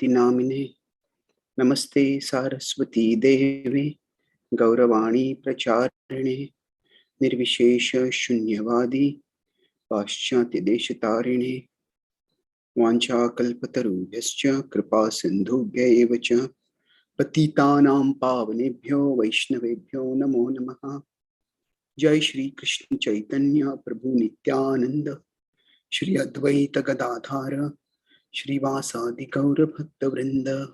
Namine Namaste Saraswati Devi Gauravani Pracharine Nirvishesha Shunyavadi Paschati Deshatarine Vancha Kalpataru Yascha Kripa Sindhu Gyevacha Patitanam Pavanebhyo Vaishnavebhyo Namo Namaha Jai Shri Krishna Chaitanya Prabhu Nityananda Shri Advaita Gadadhara Shrivasadi Gaura Bhakta Vrinda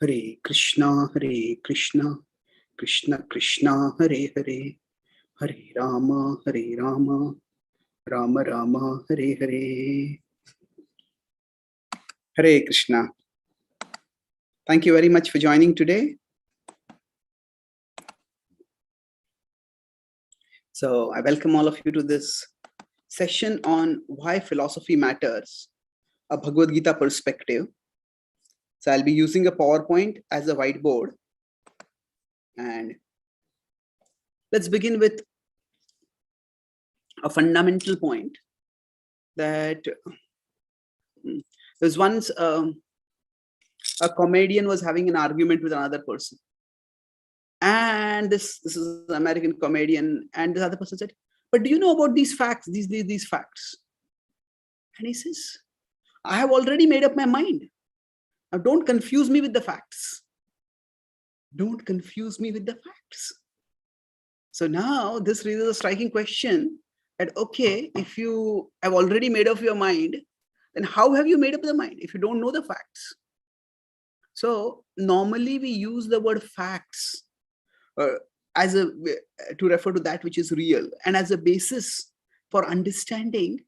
Hare Krishna Krishna Krishna Hare Hare Hare Rama Rama Rama Hare Hare. Hare Krishna. Thank you very much for joining today. So I welcome all of you to this session on why philosophy matters, a Bhagavad Gita perspective. So I'll be using a PowerPoint as a whiteboard. And let's begin with a fundamental point that there's once a comedian was having an argument with another person. And this is an American comedian, and this other person said, but do you know about these facts, these facts? And he says, I have already made up my mind. Now don't confuse me with the facts. Don't confuse me with the facts. So now this raises a striking question that, okay, if you have already made up your mind, then how have you made up the mind if you don't know the facts? So normally we use the word facts to refer to that which is real and as a basis for understanding,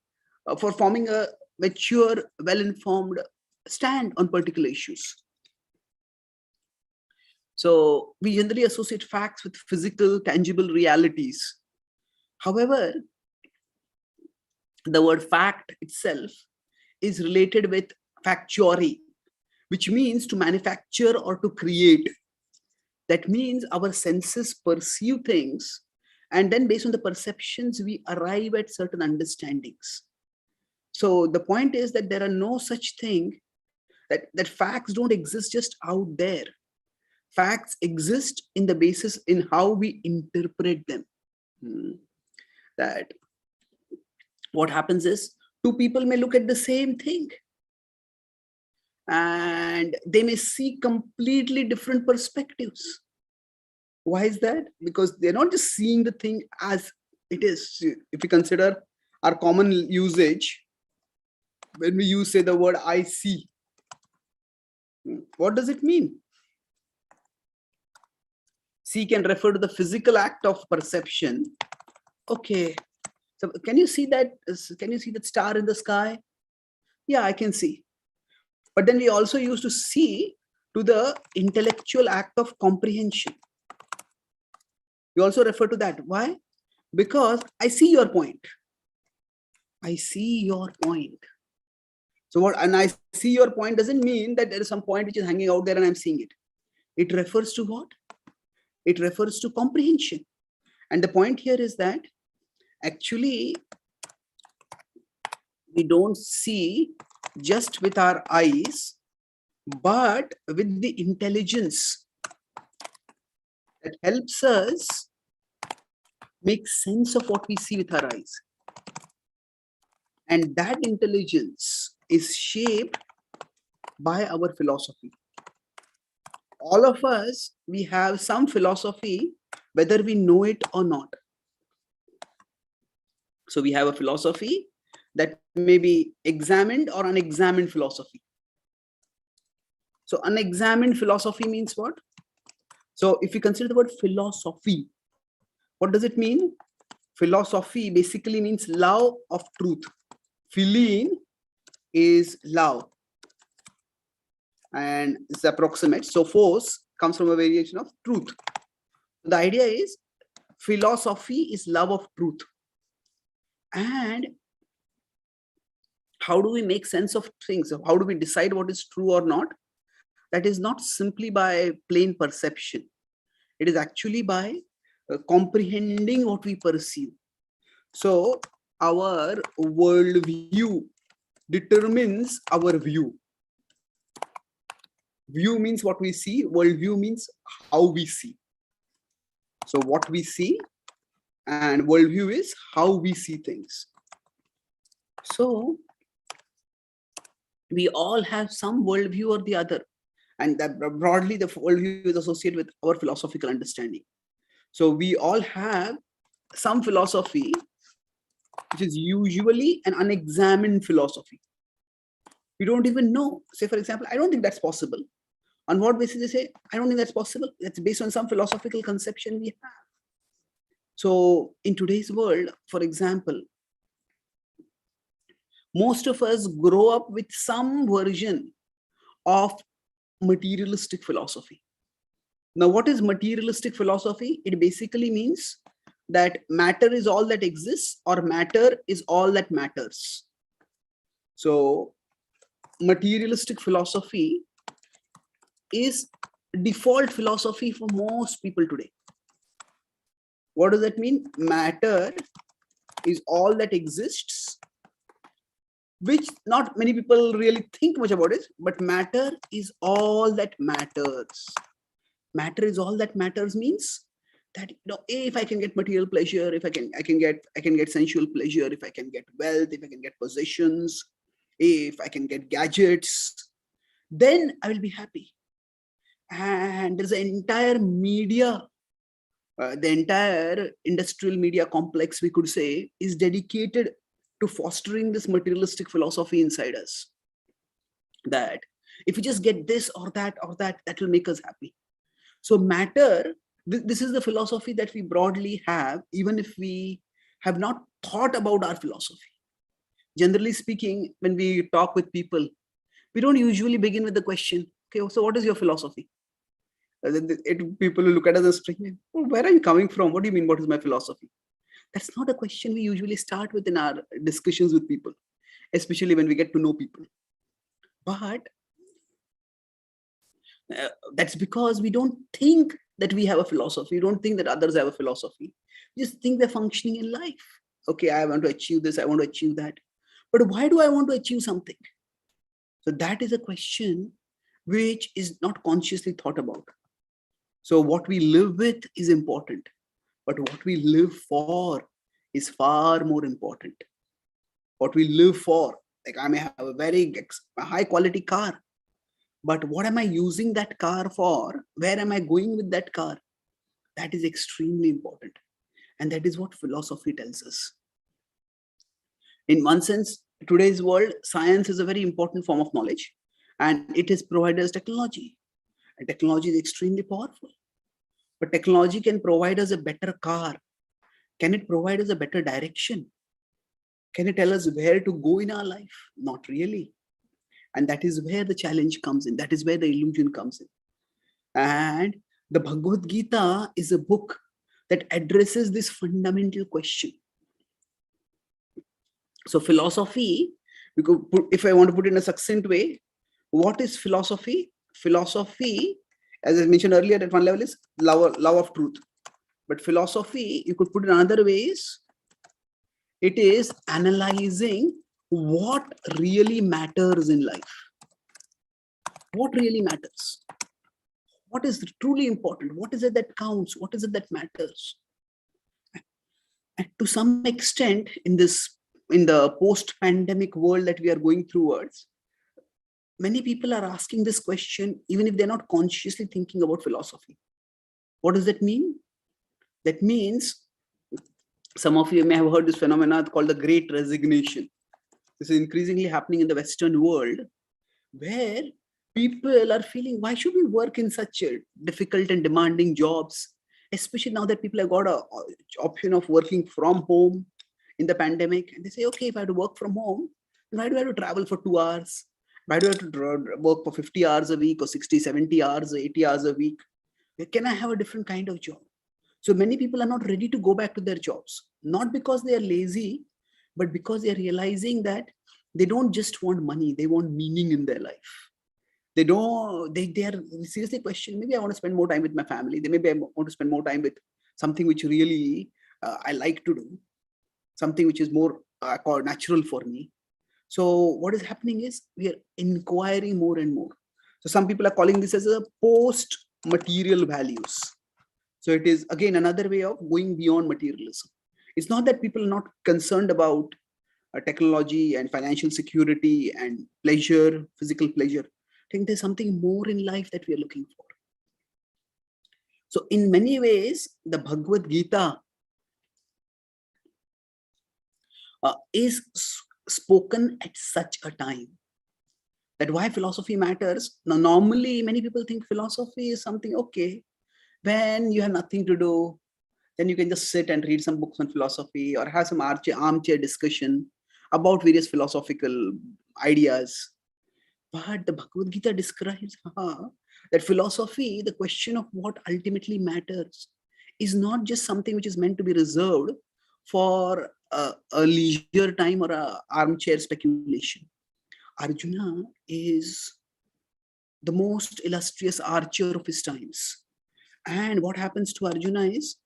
for forming a mature, well-informed stand on particular issues. So we generally associate facts with physical, tangible realities. However, the word fact itself is related with factuary, which means to manufacture or to create. That means our senses perceive things, and then based on the perceptions, we arrive at certain understandings. So the point is that there are no such thing that facts don't exist just out there. Facts exist in the basis in how we interpret them. That what happens is two people may look at the same thing and they may see completely different perspectives. Why is that? Because they're not just seeing the thing as it is. If we consider our common usage, when we say the word I see, what does it mean? See can refer to the physical act of perception. Okay, so can you see that? Can you see that star in the sky? Yeah, I can see. But then we also used to see to the intellectual act of comprehension. We also refer to that. Why? Because I see your point. I see your point. So what, and I see your point doesn't mean that there is some point which is hanging out there and I'm seeing it. It refers to what? It refers to comprehension. And the point here is that actually we don't see just with our eyes, but with the intelligence that helps us make sense of what we see with our eyes. And that intelligence is shaped by our philosophy. All of us, we have some philosophy, whether we know it or not. So we have a philosophy that may be examined or unexamined philosophy. So unexamined philosophy means what? So if you consider the word philosophy, what does it mean? Philosophy basically means love of truth. Philein is love. And it's approximate. So phos comes from a variation of truth. The idea is philosophy is love of truth. And how do we make sense of things? How do we decide what is true or not? That is not simply by plain perception. It is actually by comprehending what we perceive. So our worldview determines our view. View means what we see. Worldview means how we see. So what we see, and worldview is how we see things. So we all have some worldview or the other, and that broadly the worldview is associated with our philosophical understanding. So we all have some philosophy which is usually an unexamined philosophy. We don't even know. Say, for example, I don't think that's possible. On what basis they say, I don't think that's possible? That's based on some philosophical conception we have. So in today's world, for example, most of us grow up with some version of materialistic philosophy. Now, what is materialistic philosophy? It basically means that matter is all that exists, or matter is all that matters. So materialistic philosophy is default philosophy for most people today. What does that mean? Matter is all that exists, which not many people really think much about it, but matter is all that matters. Matter is all that matters means that, if I can get material pleasure, if I can get sensual pleasure, if I can get wealth, if I can get possessions, if I can get gadgets, then I will be happy. And there's an entire media, the entire industrial media complex, we could say, is dedicated to fostering this materialistic philosophy inside us. That if we just get this or that, that will make us happy. So matter, this is the philosophy that we broadly have, even if we have not thought about our philosophy. Generally speaking, when we talk with people, we don't usually begin with the question, okay, so what is your philosophy? People look at us and say, oh, where are you coming from? What do you mean, what is my philosophy? That's not a question we usually start with in our discussions with people, especially when we get to know people. But that's because we don't think that we have a philosophy. We don't think that others have a philosophy. We just think they're functioning in life. Okay, I want to achieve this, I want to achieve that. But why do I want to achieve something? So that is a question which is not consciously thought about. So what we live with is important, but what we live for is far more important. What we live for, like I may have a very high quality car, but what am I using that car for? Where am I going with that car? That is extremely important. And that is what philosophy tells us. In one sense, today's world, science is a very important form of knowledge, and it is provided as technology. And technology is extremely powerful. But technology can provide us a better car. Can it provide us a better direction? Can it tell us where to go in our life? Not really. And that is where the challenge comes in. That is where the illusion comes in. And the Bhagavad Gita is a book that addresses this fundamental question. So philosophy, we could put, if I want to put it in a succinct way, what is philosophy? Philosophy, as I mentioned earlier, at one level is love of truth. But philosophy, you could put it in other ways, it is analyzing what really matters in life. What really matters? What is truly important? What is it that counts? What is it that matters? And to some extent, in the post-pandemic world that we are going towards, many people are asking this question, even if they're not consciously thinking about philosophy. What does that mean? That means, some of you may have heard this phenomenon called the Great Resignation. This is increasingly happening in the Western world, where people are feeling, why should we work in such difficult and demanding jobs? Especially now that people have got an option of working from home in the pandemic. And they say, okay, if I have to work from home, then why do I have to travel for 2 hours? Why do I have to work for 50 hours a week or 60, 70 hours, 80 hours a week? Can I have a different kind of job? So many people are not ready to go back to their jobs, not because they are lazy, but because they are realizing that they don't just want money, they want meaning in their life. They are seriously questioning, maybe I want to spend more time with my family. Maybe I want to spend more time with something which really I like to do, something which is more called natural for me. So what is happening is we are inquiring more and more. So some people are calling this as a post-material values. So it is again another way of going beyond materialism. It's not that people are not concerned about technology and financial security and pleasure, physical pleasure. I think there's something more in life that we are looking for. So in many ways, the Bhagavad Gita is spoken at such a time. That why philosophy matters. Now, normally, many people think philosophy is something, okay, when you have nothing to do, then you can just sit and read some books on philosophy or have some armchair discussion about various philosophical ideas. But the Bhagavad Gita describes that philosophy, the question of what ultimately matters, is not just something which is meant to be reserved for a leisure time or a armchair speculation. Arjuna is the most illustrious archer of his times. And what happens to Arjuna is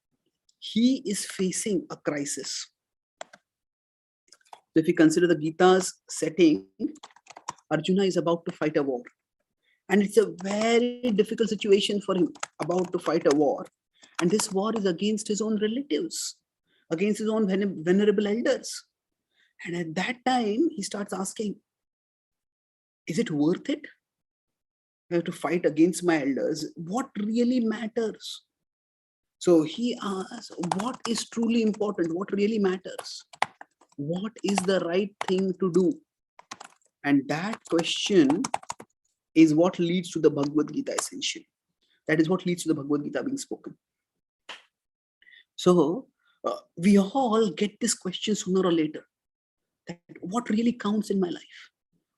he is facing a crisis. So if you consider the Gita's setting, Arjuna is about to fight a war. And it's a very difficult situation for him, about to fight a war. And this war is against his own relatives, against his own venerable elders. And at that time, he starts asking, is it worth it? I have to fight against my elders. What really matters? So he asks, what is truly important? What really matters? What is the right thing to do? And that question is what leads to the Bhagavad Gita essentially. That is what leads to the Bhagavad Gita being spoken. So we all get this question sooner or later. That what really counts in my life?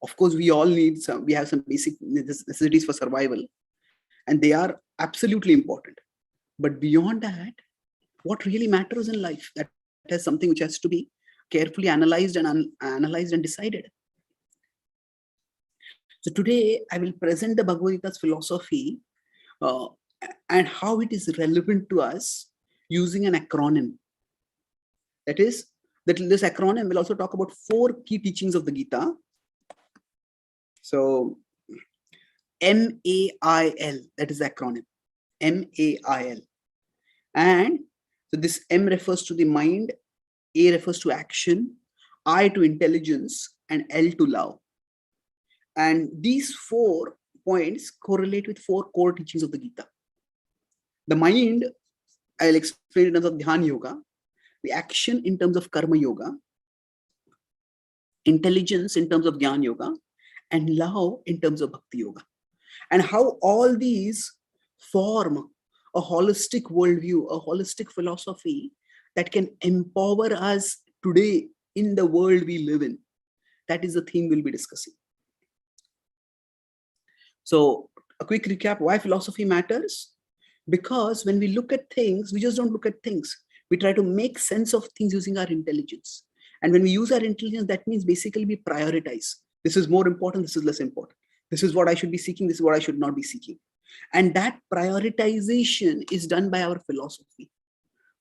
Of course, we all need some, we have some basic necessities for survival, and they are absolutely important. But beyond that, what really matters in life, that is something which has to be carefully analyzed and decided. So today I will present the Bhagavad Gita's philosophy and how it is relevant to us using an acronym. That is, that this acronym will also talk about 4 key teachings of the Gita. So MAIL, that is the acronym, MAIL. And so this M refers to the mind, A refers to action, I to intelligence, and L to love. And these 4 points correlate with 4 core teachings of the Gita. The mind, I'll explain in terms of Dhyana Yoga, the action in terms of Karma Yoga, intelligence in terms of Jnana Yoga, and love in terms of Bhakti Yoga. And how all these form a holistic worldview, a holistic philosophy that can empower us today in the world we live in. That is the theme we'll be discussing. So a quick recap, why philosophy matters? Because when we look at things, we just don't look at things. We try to make sense of things using our intelligence. And when we use our intelligence, that means basically we prioritize. This is more important, this is less important. This is what I should be seeking, this is what I should not be seeking. And that prioritization is done by our philosophy.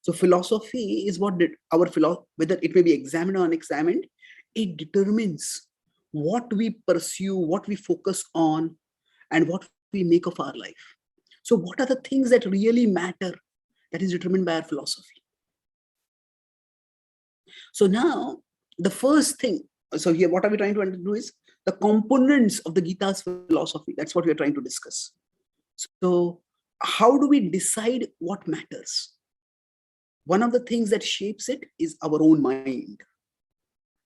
So philosophy is what did our philosophy, whether it may be examined or unexamined, it determines what we pursue, what we focus on, and what we make of our life. So what are the things that really matter? That is determined by our philosophy. So now the first thing, so here what are we trying to do is the components of the Gita's philosophy. That's what we are trying to discuss. So how do we decide what matters? One of the things that shapes it is our own mind.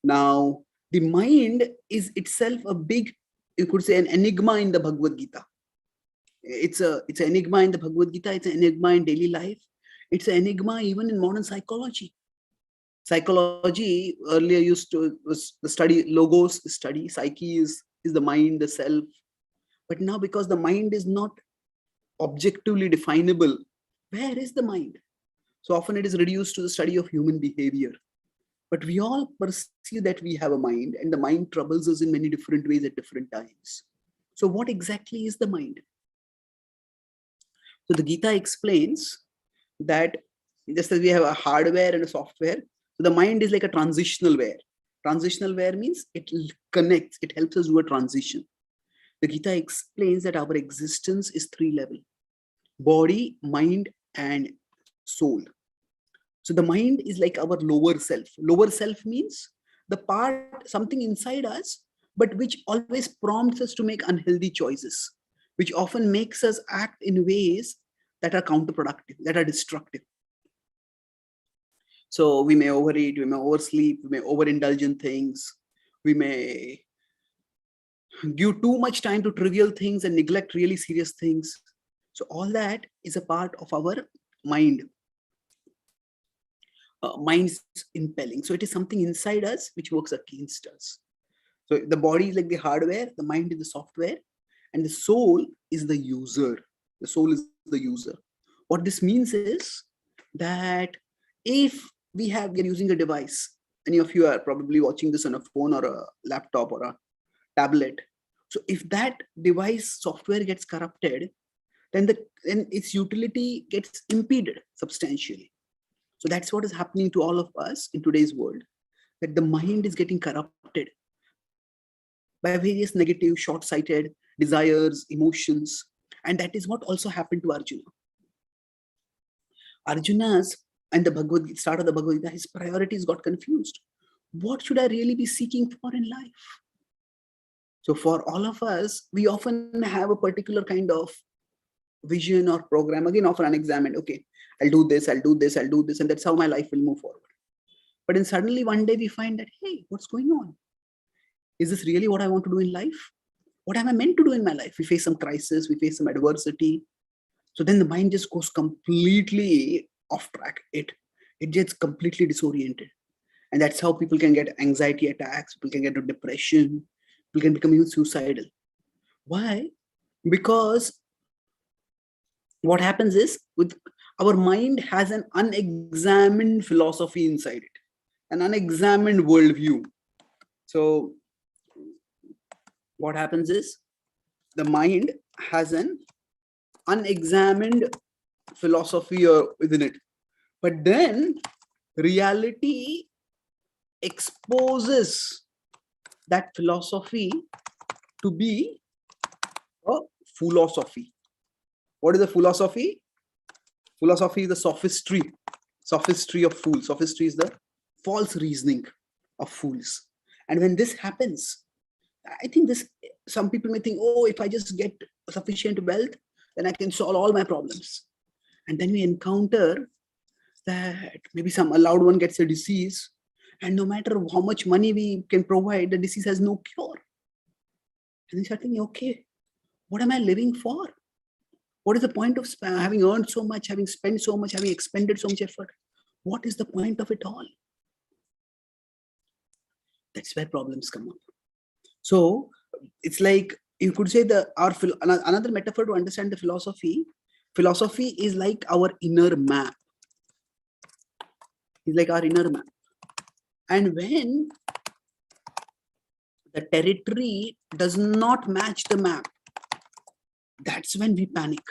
Now, the mind is itself a big, you could say, an enigma in the Bhagavad Gita. It's an enigma in the Bhagavad Gita. It's an enigma in daily life. It's an enigma even in modern psychology. Psychology earlier used to was the study logos, study psyche is the mind, the self. But now, because the mind is not objectively definable, where is the mind? So often it is reduced to the study of human behavior. But we all perceive that we have a mind, and the mind troubles us in many different ways at different times. So what exactly is the mind? So the Gita explains that just as we have a hardware and a software, so the mind is like a transitional ware. Transitional ware means it connects, it helps us do a transition. The Gita explains that our existence is three levels: body, mind, and soul. So the mind is like our lower self. Lower self means the part, something inside us, but which always prompts us to make unhealthy choices, which often makes us act in ways that are counterproductive, that are destructive. So we may overeat, we may oversleep, we may overindulge in things, we may give too much time to trivial things and neglect really serious things. So all that is a part of our mind. Mind's impelling. So it is something inside us which works against us. So the body is like the hardware, the mind is the software, and the soul is the user. The soul is the user. What this means is that if we are using a device, any of you are probably watching this on a phone or a laptop or a tablet. So if that device software gets corrupted, then its utility gets impeded substantially. So that's what is happening to all of us in today's world, that the mind is getting corrupted by various negative, short-sighted desires, emotions. And that is what also happened to Arjuna. Arjuna's, and the Bhagavad Gita, start of the Bhagavad Gita, his priorities got confused. What should I really be seeking for in life? So for all of us, we often have a particular kind of vision or program, again, often unexamined. Okay, I'll do this, I'll do this, I'll do this, and that's how my life will move forward. But then suddenly one day we find that, hey, what's going on? Is this really what I want to do in life? What am I meant to do in my life? We face some crisis, we face some adversity. So then the mind just goes completely off track. It gets completely disoriented. And that's how people can get anxiety attacks, people can get depression, people can become even suicidal. Why? Because what happens is, with our mind has an unexamined philosophy inside it, an unexamined worldview. So what happens is, the mind has an unexamined philosophy within it, but then reality exposes that philosophy to be a philosophy. What is a philosophy? Philosophy is the sophistry of fools. Sophistry is the false reasoning of fools. And when this happens, I think some people may think, oh, if I just get sufficient wealth, then I can solve all my problems. And then we encounter that maybe a loved one gets a disease, and no matter how much money we can provide, the disease has no cure. And we start thinking, okay, what am I living for? What is the point of having earned so much, having spent so much, having expended so much effort? What is the point of it all? That's where problems come up. So it's like, you could say another metaphor to understand the philosophy is like our inner map. It's like our inner map. And when the territory does not match the map, that's when we panic.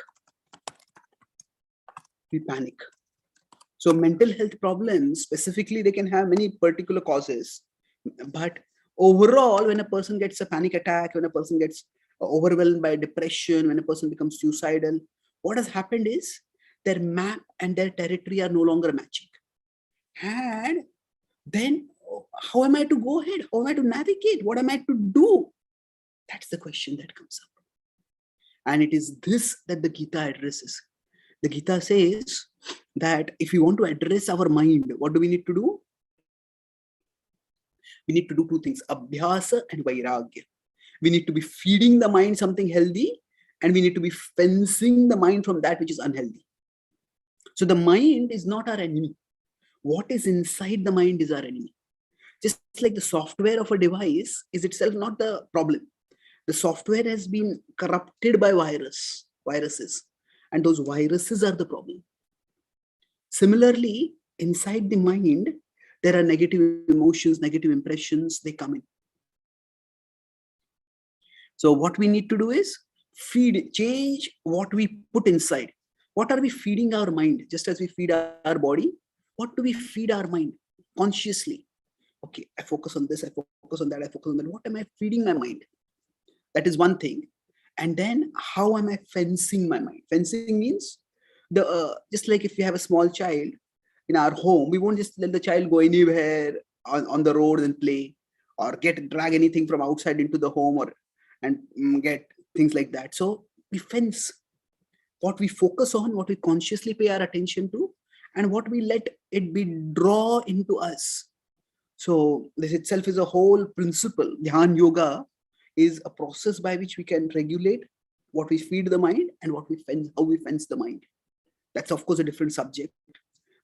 So mental health problems, specifically, they can have many particular causes. But overall, when a person gets a panic attack, when a person gets overwhelmed by depression, when a person becomes suicidal, what has happened is their map and their territory are no longer matching. And then how am I to go ahead? How am I to navigate? What am I to do? That's the question that comes up. And it is this that the Gita addresses. The Gita says that if we want to address our mind, what do we need to do? We need to do two things, abhyasa and vairagya. We need to be feeding the mind something healthy, and we need to be fencing the mind from that which is unhealthy. So the mind is not our enemy. What is inside the mind is our enemy. Just like the software of a device is itself not the problem. The software has been corrupted by viruses, and those viruses are the problem. Similarly, inside the mind, there are negative emotions, negative impressions, they come in. So what we need to do is change what we put inside. What are we feeding our mind? Just as we feed our body, what do we feed our mind consciously? Okay, I focus on this, I focus on that, I focus on that. What am I feeding my mind? That is one thing. And then how am I fencing my mind? Fencing means just like if we have a small child in our home, we won't just let the child go anywhere on the road and play, or drag anything from outside into the home, or and get things like that. So we fence what we focus on, what we consciously pay our attention to, and what we let it be draw into us. So this itself is a whole principle. Dhyan yoga is a process by which we can regulate what we feed the mind and what we fence, how we fence the mind. That's of course a different subject.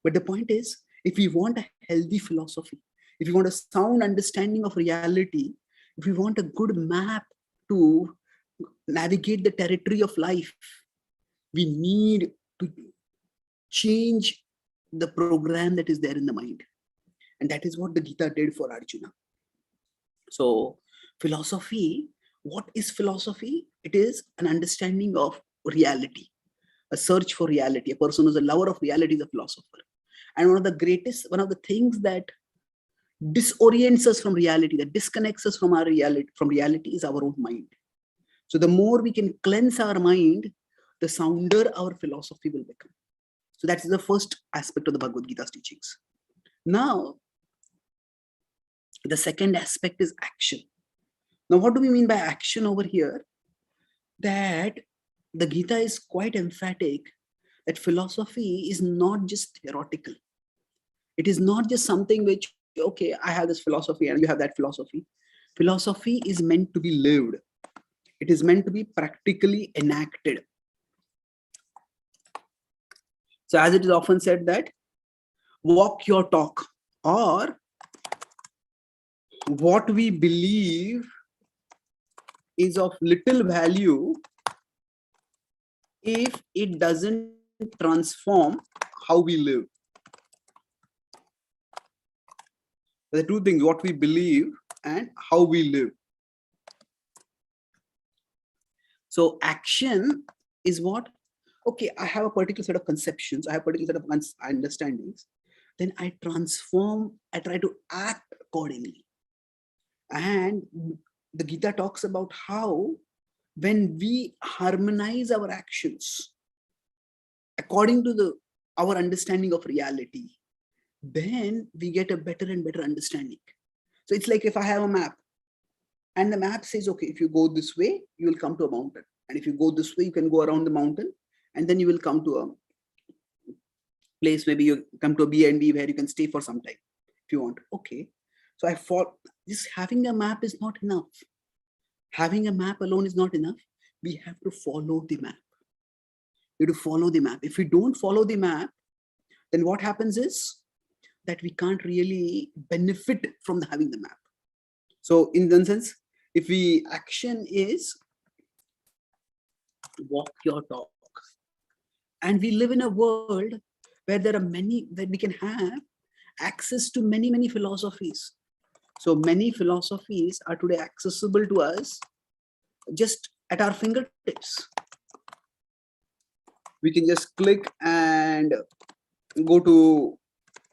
But the point is, if we want a healthy philosophy, if we want a sound understanding of reality, if we want a good map to navigate the territory of life, we need to change the program that is there in the mind. And that is what the Gita did for Arjuna. So philosophy, what is philosophy? It is an understanding of reality, a search for reality. A person who's a lover of reality is a philosopher. And one of the things that disorients us from reality, that disconnects us from reality is our own mind. So the more we can cleanse our mind, the sounder our philosophy will become. So that's the first aspect of the Bhagavad Gita's teachings. Now, the second aspect is action. Now, what do we mean by action over here? That the Gita is quite emphatic that philosophy is not just theoretical. It is not just something which, okay, I have this philosophy and you have that philosophy. Philosophy is meant to be lived. It is meant to be practically enacted. So as it is often said that, walk your talk, or what we believe is of little value if it doesn't transform how we live. The two things, what we believe and how we live. So action is what? Okay, I have a particular set of conceptions, I have a particular set of understandings. Then I transform, I try to act accordingly. And the Gita talks about how when we harmonize our actions according to our understanding of reality, then we get a better and better understanding. So it's like if I have a map and the map says, okay, if you go this way, you will come to a mountain. And if you go this way, you can go around the mountain and then you will come to a place, maybe you come to a B&B where you can stay for some time if you want. Okay. So just having a map is not enough. Having a map alone is not enough. We have to follow the map. We have to follow the map. If we don't follow the map, then what happens is that we can't really benefit from having the map. So in that sense, if action is walk your talk. And we live in a world where there are many, that we can have access to many, many philosophies. So many philosophies are today accessible to us just at our fingertips. We can just click and go to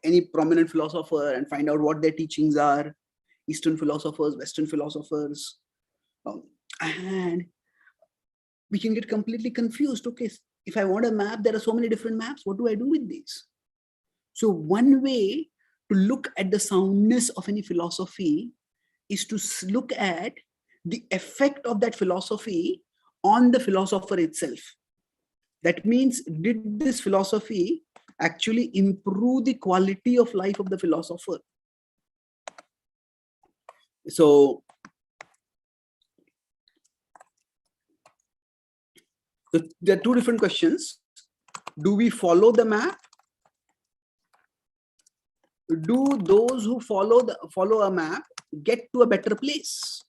any prominent philosopher and find out what their teachings are. Eastern philosophers, Western philosophers. And we can get completely confused. Okay, if I want a map, there are so many different maps. What do I do with these? So one way to look at the soundness of any philosophy is to look at the effect of that philosophy on the philosopher itself. That means, did this philosophy actually improve the quality of life of the philosopher? So there are two different questions. Do we follow the map? Do those who follow a map get to a better place?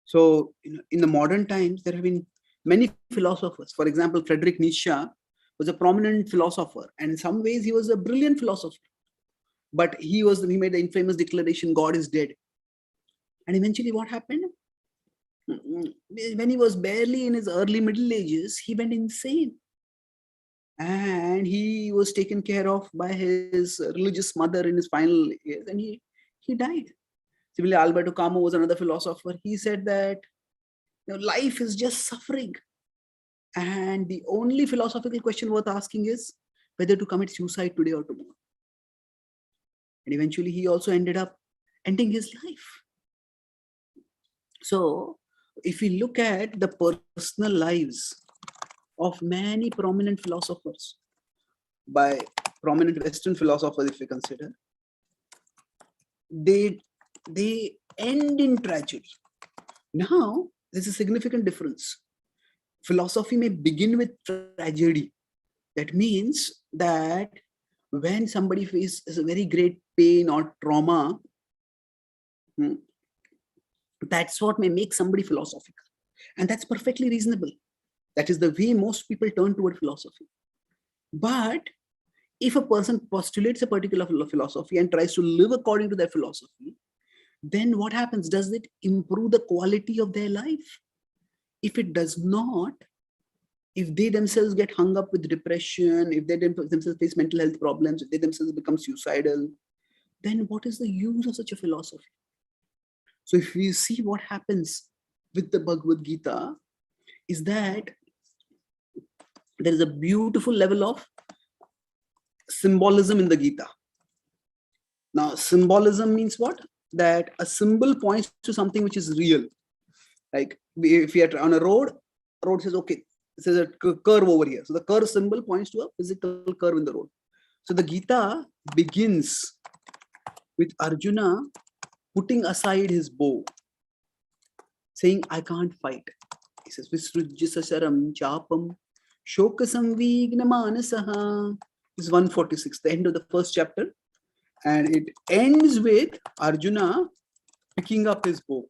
So in the modern times, there have been many philosophers. For example, Friedrich Nietzsche was a prominent philosopher, and in some ways he was a brilliant philosopher. But he made the infamous declaration, God is dead. And eventually what happened? When he was barely in his early middle ages, he went insane. And he was taken care of by his religious mother in his final years, and he died. Similarly, Alberto Camus was another philosopher. He said that life is just suffering. And the only philosophical question worth asking is whether to commit suicide today or tomorrow. And eventually he also ended up ending his life. So if we look at the personal lives of many prominent philosophers, by prominent Western philosophers, if we consider, they end in tragedy. Now, there's a significant difference. Philosophy may begin with tragedy. That means that when somebody faces a very great pain or trauma, that's what may make somebody philosophical. And that's perfectly reasonable. That is the way most people turn toward philosophy. But if a person postulates a particular philosophy and tries to live according to that philosophy, then what happens? Does it improve the quality of their life? If it does not, if they themselves get hung up with depression, if they themselves face mental health problems, if they themselves become suicidal, then what is the use of such a philosophy? So if we see what happens with the Bhagavad Gita, is that there is a beautiful level of symbolism in the Gita. Now, symbolism means what? That a symbol points to something which is real. Like if we are on a road says, okay, this is a curve over here. So the curve symbol points to a physical curve in the road. So the Gita begins with Arjuna putting aside his bow, saying, I can't fight. He says, Visrujya sasaram chapam shoka samvigna manasaha. This is 146, the end of the first chapter. And it ends with Arjuna picking up his bow.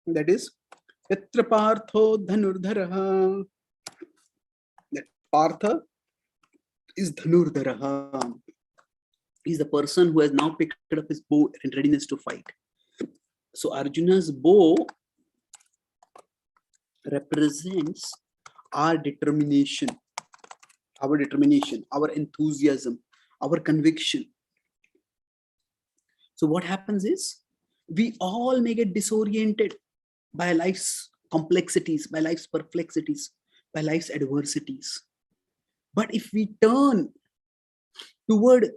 That is, Yatra Partho Dhanurdharaha. That Partha is Dhanurdharaha. He's the person who has now picked up his bow in readiness to fight. So Arjuna's bow represents our determination, our enthusiasm, our conviction. So what happens is, we all may get disoriented by life's complexities, by life's perplexities, by life's adversities. But if we turn toward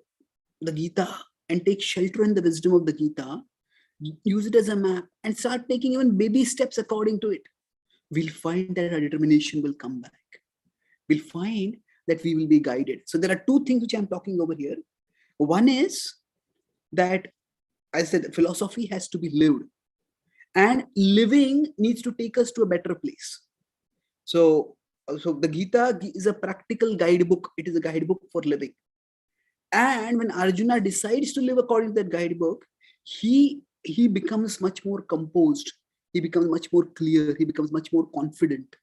the Gita and take shelter in the wisdom of the Gita, use it as a map and start taking even baby steps according to it, we'll find that our determination will come back. We'll find that we will be guided. So there are two things which I'm talking over here. One is that I said philosophy has to be lived, and living needs to take us to a better place. So the Gita is a practical guidebook. It is a guidebook for living. And when Arjuna decides to live according to that guidebook, he becomes much more composed. He becomes much more clear. He becomes much more confident.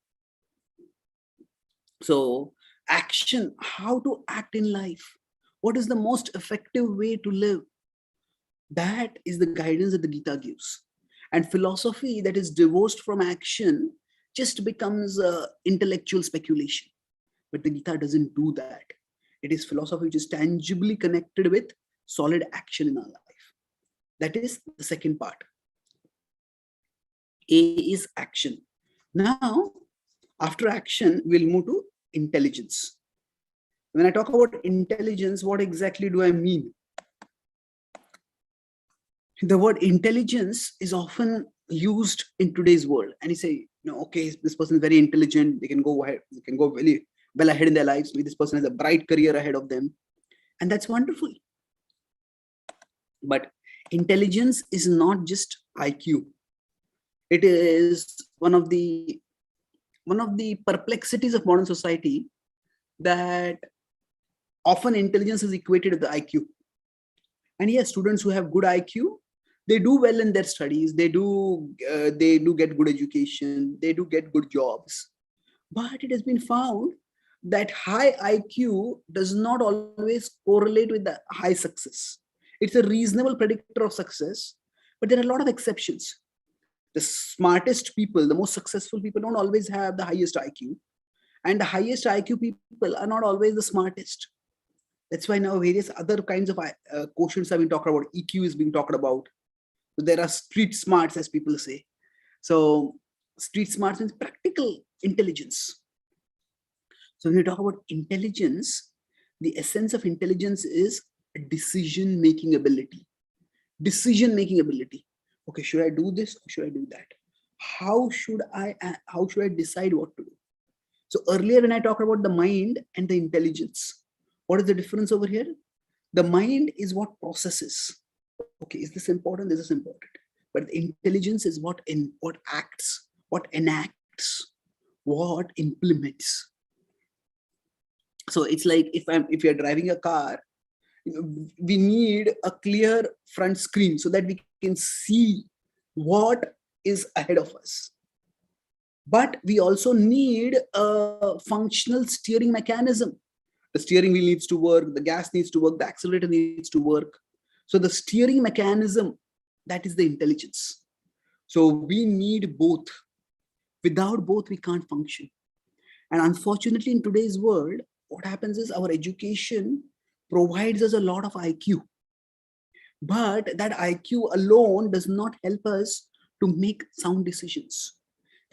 So action, how to act in life. What is the most effective way to live? That is the guidance that the Gita gives. And philosophy that is divorced from action just becomes intellectual speculation. But the Gita doesn't do that. It is philosophy which is tangibly connected with solid action in our life. That is the second part. A is action. Now, after action, we'll move to intelligence. When I talk about intelligence, what exactly do I mean? The word intelligence is often used in today's world, and you say, okay, this person is very intelligent. They can go ahead. They can go very well ahead in their lives. Maybe this person has a bright career ahead of them, and that's wonderful. But intelligence is not just IQ. It is one of the perplexities of modern society, that often intelligence is equated with the IQ. And yes, students who have good IQ, they do well in their studies. They do get good education. They do get good jobs. But it has been found that high IQ does not always correlate with the high success. It's a reasonable predictor of success, but there are a lot of exceptions. The smartest people, the most successful people, don't always have the highest IQ. And the highest IQ people are not always the smartest. That's why now various other kinds of quotients have been talked about. EQ is being talked about. There are street smarts, as people say. So street smarts means practical intelligence. So when you talk about intelligence, the essence of intelligence is decision-making ability. Decision-making ability. Okay, should I do this or should I do that? How should I decide what to do? So earlier when I talked about the mind and the intelligence, what is the difference over here? The mind is what processes. Okay, is this important? This is important. But the intelligence is what acts, what enacts, what implements. So it's like if you're driving a car, we need a clear front screen so that we can see what is ahead of us. But we also need a functional steering mechanism. The steering wheel needs to work, the gas needs to work, the accelerator needs to work. So the steering mechanism, that is the intelligence. So we need both. Without both, we can't function. And unfortunately, in today's world, what happens is our education provides us a lot of IQ. But that IQ alone does not help us to make sound decisions.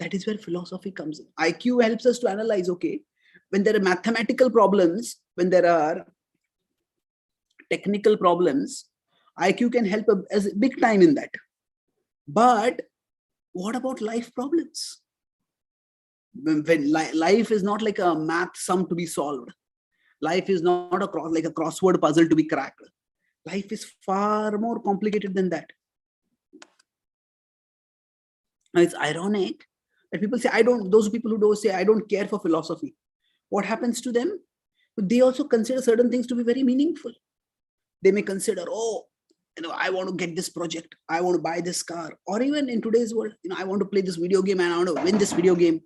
That is where philosophy comes in. IQ helps us to analyze, okay, when there are mathematical problems, when there are technical problems, IQ can help us big time in that. But what about life problems? When life is not like a math sum to be solved. Life is not like a crossword puzzle to be cracked. Life is far more complicated than that. Now, it's ironic that people say, those people who don't say, I don't care for philosophy. What happens to them? They also consider certain things to be very meaningful. They may consider, I want to get this project. I want to buy this car. Or even in today's world, I want to play this video game and I want to win this video game.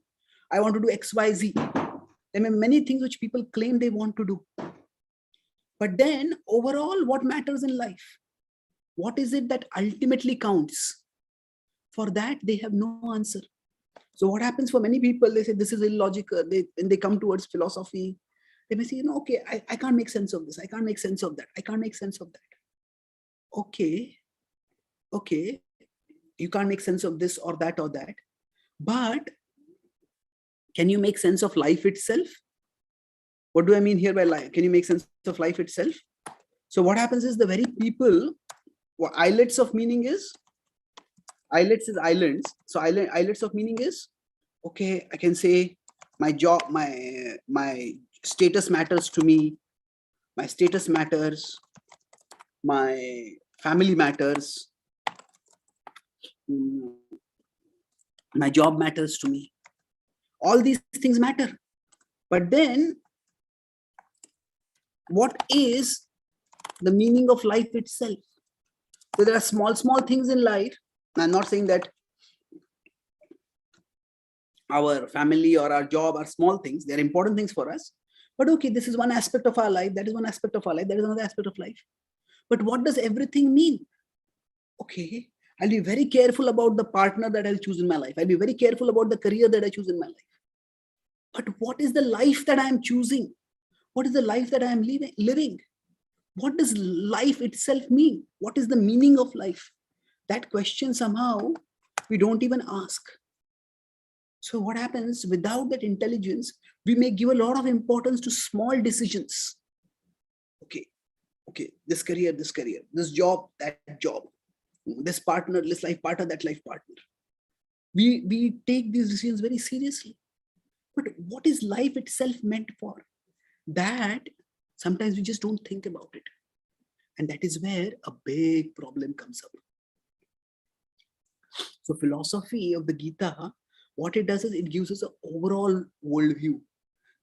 I want to do X, Y, Z. There are many things which people claim they want to do. But then overall, what matters in life? What is it that ultimately counts? For that, they have no answer. So what happens for many people, they say this is illogical. When they come towards philosophy, they may say, okay, I can't make sense of this. I can't make sense of that. I can't make sense of that. Okay, you can't make sense of this or that or that. But can you make sense of life itself? What do I mean here by life? Can you make sense of life itself? So what happens is the very people, what islets of meaning is, islets is islands. So islets of meaning is, okay, I can say my job, my status matters to me. My status matters. My family matters. My job matters to me. All these things matter. But then, what is the meaning of life itself? So there are small things in life. I'm not saying that our family or our job are small things. They're important things for us. But okay, this is one aspect of our life. That is one aspect of our life. That is another aspect of life. But what does everything mean? Okay, I'll be very careful about the partner that I'll choose in my life. I'll be very careful about the career that I choose in my life. But what is the life that I'm choosing? What is the life that I'm living? What does life itself mean? What is the meaning of life? That question somehow we don't even ask. So what happens without that intelligence, we may give a lot of importance to small decisions. Okay, this career, this job, that job, this partner, this life partner, that life partner. We take these decisions very seriously. But what is life itself meant for? That sometimes we just don't think about it. And that is where a big problem comes up. So philosophy of the Gita, what it does is it gives us an overall worldview.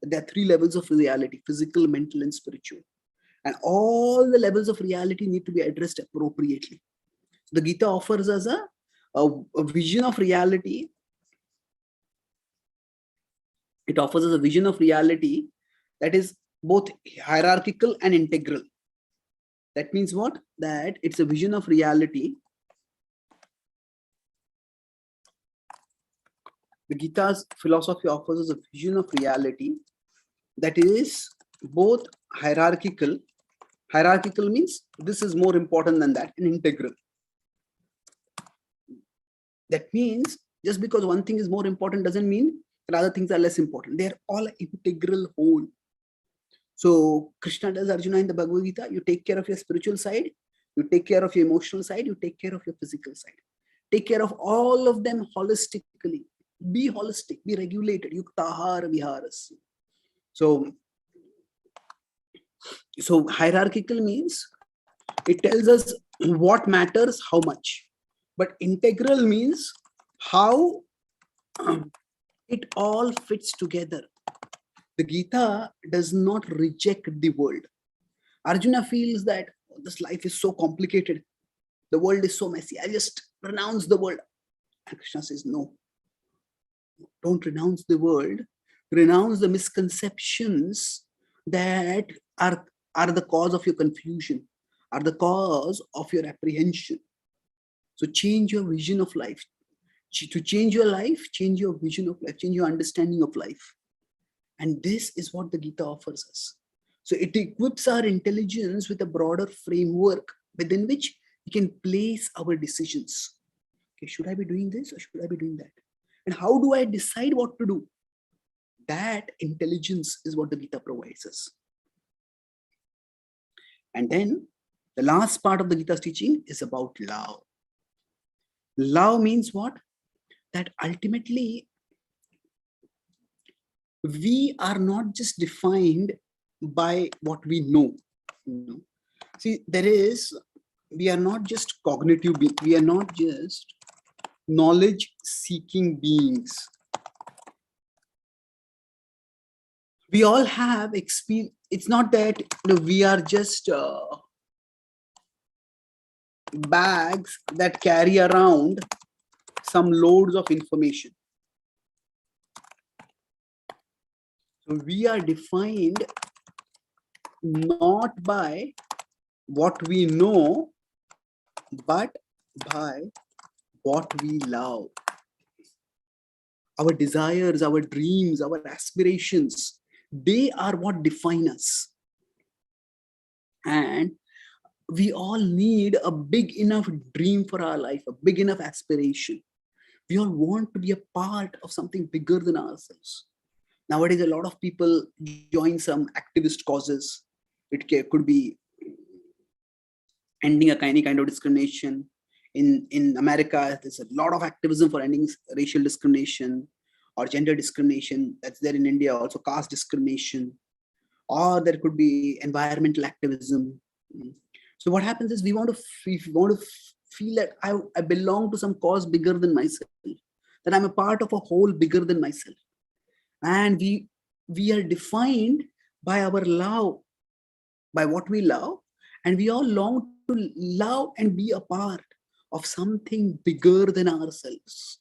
There are 3 levels of reality: physical, mental, and spiritual. And all the levels of reality need to be addressed appropriately. So the Gita offers us a vision of reality. It offers us a vision of reality that is both hierarchical and integral. That means what? That it's a vision of reality. The Gita's philosophy offers us a vision of reality that is both hierarchical. Hierarchical means this is more important than that, and integral. That means just because one thing is more important doesn't mean that other things are less important. They are all an integral whole. So Krishna tells Arjuna in the Bhagavad Gita, you take care of your spiritual side, you take care of your emotional side, you take care of your physical side. Take care of all of them holistically. Be holistic, be regulated. Yuktahar viharas. So hierarchical means it tells us what matters, how much. But integral means how it all fits together. The Gita does not reject the world. Arjuna feels that this life is so complicated. The world is so messy. I just renounce the world. And Krishna says, no, don't renounce the world. Renounce the misconceptions that are the cause of your confusion, are the cause of your apprehension. So change your vision of life. To change your life, change your vision of life, change your understanding of life. And this is what the Gita offers us. So it equips our intelligence with a broader framework within which we can place our decisions. Okay, should I be doing this or should I be doing that? And how do I decide what to do? That intelligence is what the Gita provides us. And then the last part of the Gita's teaching is about love. Love means what? That ultimately we are not just defined by what we know. See, we are not just cognitive, we are not just knowledge seeking beings. We all have experience. It's not that we are just bags that carry around some loads of information. So we are defined not by what we know, but by what we love. Our desires, our dreams, our aspirations, they are what define us. And we all need a big enough dream for our life, a big enough aspiration. We all want to be a part of something bigger than ourselves. Nowadays, a lot of people join some activist causes. It could be ending any kind of discrimination. In America, there's a lot of activism for ending racial discrimination or gender discrimination. That's there in India, also caste discrimination. Or there could be environmental activism. So what happens is we want to feel that I belong to some cause bigger than myself, that I'm a part of a whole bigger than myself. And we are defined by our love, by what we love, and we all long to love and be a part of something bigger than ourselves,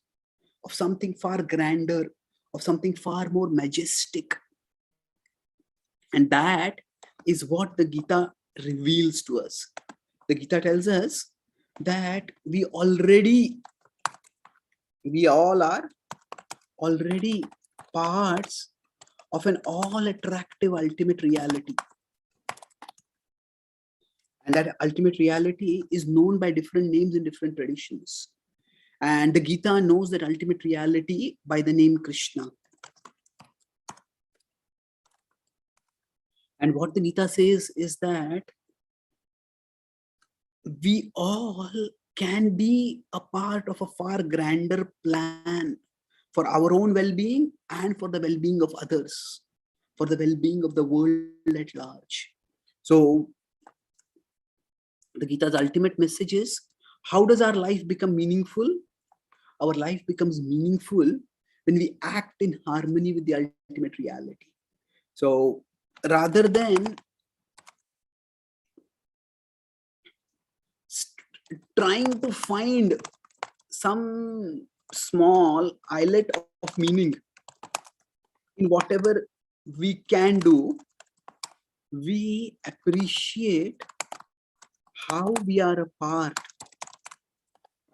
of something far grander, of something far more majestic. And that is what the Gita reveals to us. The Gita tells us that we all are already parts of an all attractive ultimate reality. And that ultimate reality is known by different names in different traditions. And the Gita knows that ultimate reality by the name Krishna. And what the Gita says is that we all can be a part of a far grander plan for our own well-being and for the well-being of others, for the well-being of the world at large. So the Gita's ultimate message is, how does our life become meaningful? Our life becomes meaningful when we act in harmony with the ultimate reality. So rather than trying to find some small islet of meaning in whatever we can do, we appreciate how we are a part of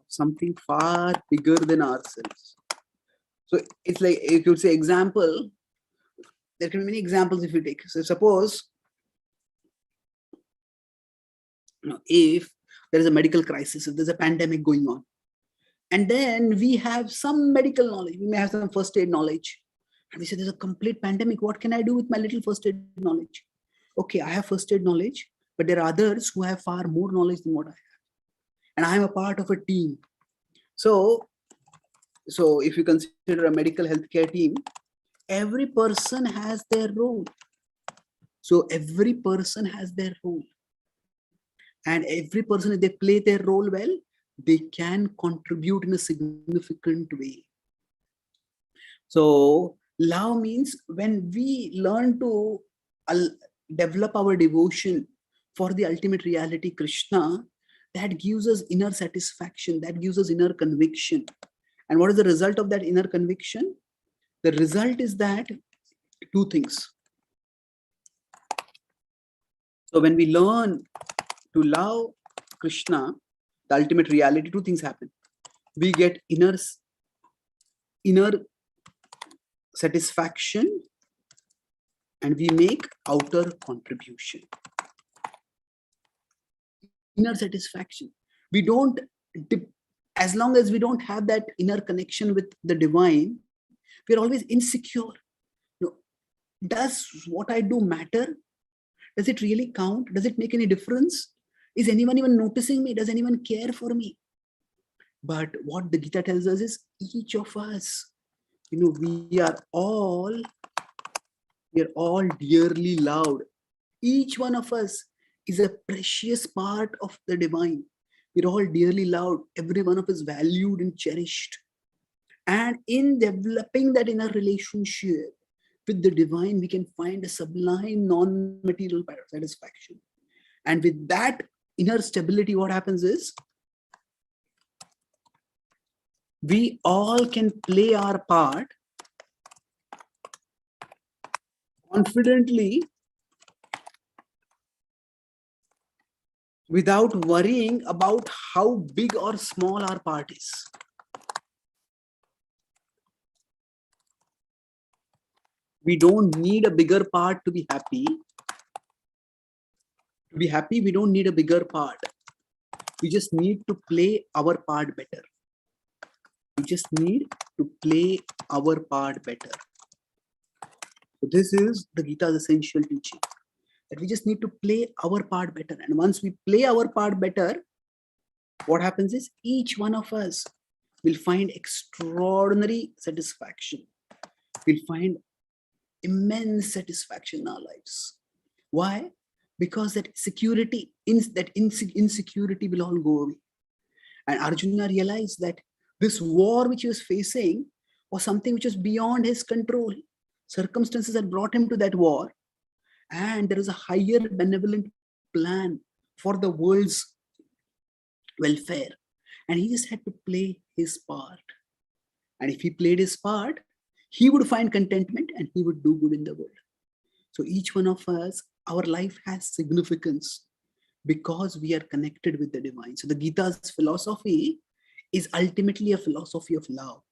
something far bigger than ourselves. So it's like, if you say example, there can be many examples if you take. So suppose, if there is a medical crisis, if there's a pandemic going on, And then we have some medical knowledge. We may have some first aid knowledge. And we say, there's a complete pandemic. What can I do with my little first aid knowledge? Okay, I have first aid knowledge, but there are others who have far more knowledge than what I have. And I'm a part of a team. So if you consider a medical healthcare team, every person has their role. So every person has their role. And every person, if they play their role well, they can contribute in a significant way. So love means when we learn to develop our devotion for the ultimate reality, Krishna, that gives us inner satisfaction, that gives us inner conviction. And what is the result of that inner conviction? The result is that two things. So when we learn to love Krishna, the ultimate reality, two things happen. We get inner satisfaction, and we make outer contribution. Inner satisfaction. We don't, as long as we don't have that inner connection with the divine, we're always insecure. No, does what I do matter? Does it really count? Does it make any difference? Is anyone even noticing me? Does anyone care for me? But what the Gita tells us is each of us, we are all dearly loved. Each one of us is a precious part of the divine. We're all dearly loved. Every one of us valued and cherished. And in developing that inner relationship with the divine, we can find a sublime non-material satisfaction. And with that inner stability, what happens is we all can play our part confidently without worrying about how big or small our part is. We don't need a bigger part to be happy. To be happy, we don't need a bigger part. We just need to play our part better. We just need to play our part better. So this is the Gita's essential teaching, that we just need to play our part better. And once we play our part better, what happens is each one of us will find extraordinary satisfaction. We'll find immense satisfaction in our lives. Why? Because that insecurity will all go away. And Arjuna realized that this war which he was facing was something which was beyond his control. Circumstances had brought him to that war, and there is a higher benevolent plan for the world's welfare. And he just had to play his part. And if he played his part, he would find contentment and he would do good in the world. So each one of us, our life has significance because we are connected with the divine. So the Gita's philosophy is ultimately a philosophy of love.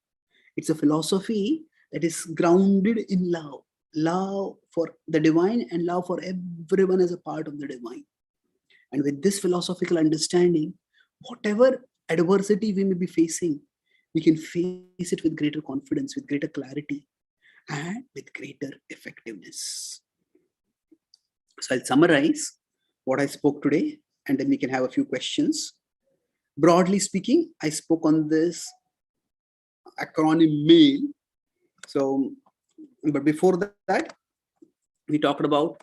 It's a philosophy that is grounded in love. Love for the divine and love for everyone as a part of the divine. And with this philosophical understanding, whatever adversity we may be facing, we can face it with greater confidence, with greater clarity, and with greater effectiveness. So I'll summarize what I spoke today, and then we can have a few questions. Broadly speaking, I spoke on this acronym MAIL. So, but before that, we talked about,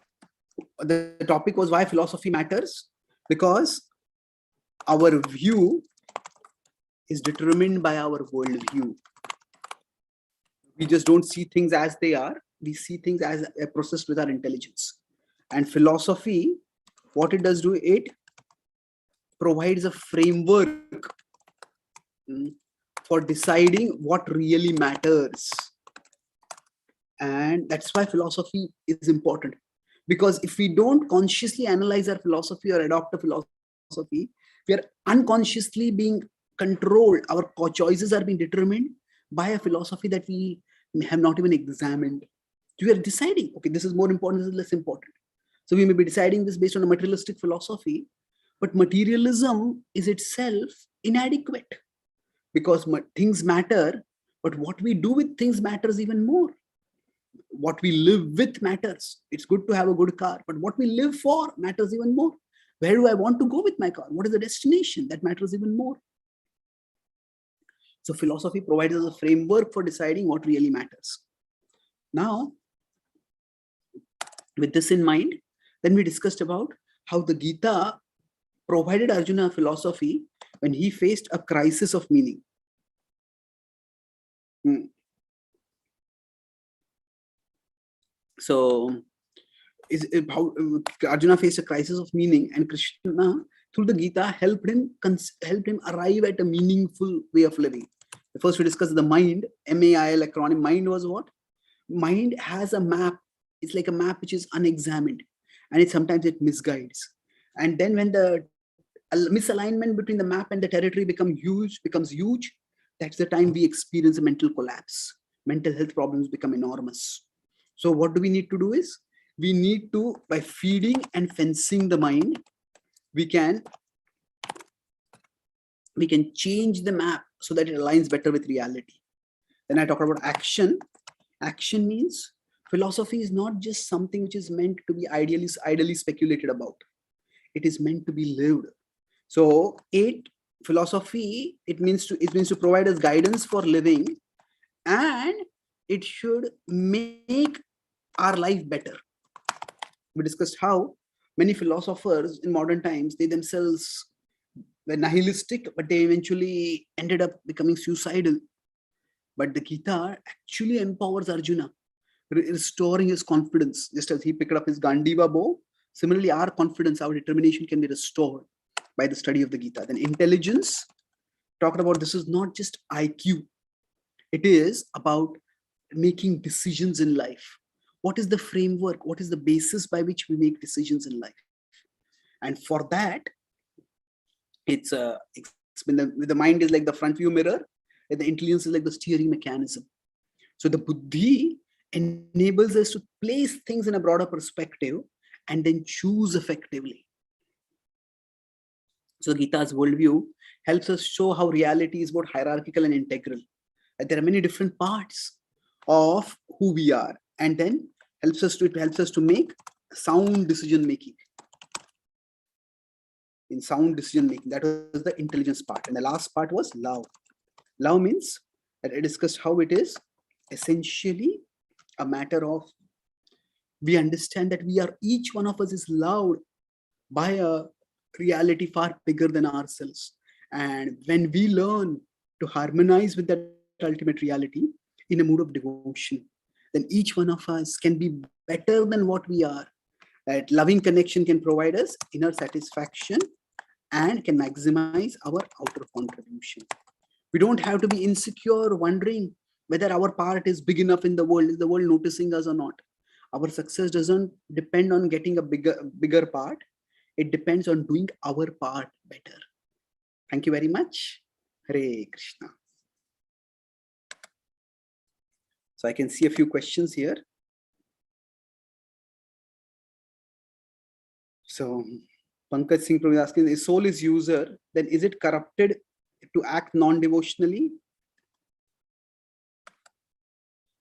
the topic was why philosophy matters, because our view is determined by our worldview. We just don't see things as they are. We see things as a process with our intelligence. And philosophy, what it does do, it provides a framework for deciding what really matters. And that's why philosophy is important. Because if we don't consciously analyze our philosophy or adopt a philosophy, we are unconsciously being controlled. Our choices are being determined by a philosophy that we have not even examined. We are deciding, okay, this is more important, this is less important. So we may be deciding this based on a materialistic philosophy, but materialism is itself inadequate. because things matter, but what we do with things matters even more. What we live with matters. It's good to have a good car, but what we live for matters even more. Where do I want to go with my car? What is the destination? That matters even more. So philosophy provides us a framework for deciding what really matters. Now, with this in mind, then we discussed about how the Gita provided Arjuna a philosophy when he faced a crisis of meaning. So, how Arjuna faced a crisis of meaning, and Krishna, through the Gita, helped him arrive at a meaningful way of living. First, we discussed the mind, MAIL acronym. Mind was what? Mind has a map. It's like a map which is unexamined, and sometimes it misguides. And then when the misalignment between the map and the territory becomes huge, that's the time we experience a mental collapse. Mental health problems become enormous. So what do we need to do is, we need to, by feeding and fencing the mind, we can change the map so that it aligns better with reality. Then I talk about action. Action means philosophy is not just something which is meant to be idly speculated about. It is meant to be lived. So philosophy, it means to provide us guidance for living, and it should make our life better. We discussed how many philosophers in modern times, they themselves were nihilistic, but they eventually ended up becoming suicidal. But the Gita actually empowers Arjuna, restoring his confidence. Just as he picked up his Gandiva bow, similarly our confidence, our determination can be restored by the study of the Gita. Then intelligence, talked about, this is not just IQ. It is about making decisions in life. What is the framework? What is the basis by which we make decisions in life? And for that, it's the mind is like the front view mirror, and the intelligence is like the steering mechanism. So the buddhi enables us to place things in a broader perspective and then choose effectively. So Gita's worldview helps us show how reality is both hierarchical and integral. That there are many different parts of who we are, and then it helps us to make sound decision making. In sound decision making, that was the intelligence part. And the last part was love. Love means that I discussed how it is essentially a matter of, we understand that each one of us is loved by a reality far bigger than ourselves. And when we learn to harmonize with that ultimate reality in a mood of devotion, then each one of us can be better than what we are. That loving connection can provide us inner satisfaction and can maximize our outer contribution. We don't have to be insecure, wondering whether our part is big enough in the world. Is the world noticing us or not? Our success doesn't depend on getting a bigger part. It depends on doing our part better. Thank you very much. Hare Krishna. So I can see a few questions here. So Pankaj Singh is asking, if soul is user, then is it corrupted to act non-devotionally?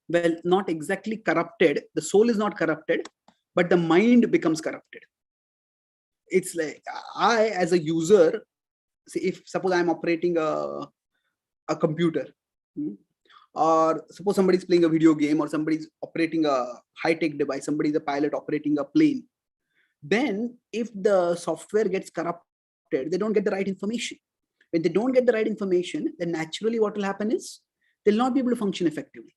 Well, not exactly corrupted. The soul is not corrupted, but the mind becomes corrupted. It's like, I as a user, if suppose I'm operating a computer, or suppose somebody's playing a video game, or somebody's operating a high-tech device, somebody's a pilot operating a plane, then if the software gets corrupted, they don't get the right information. When they don't get the right information, then naturally what will happen is they'll not be able to function effectively.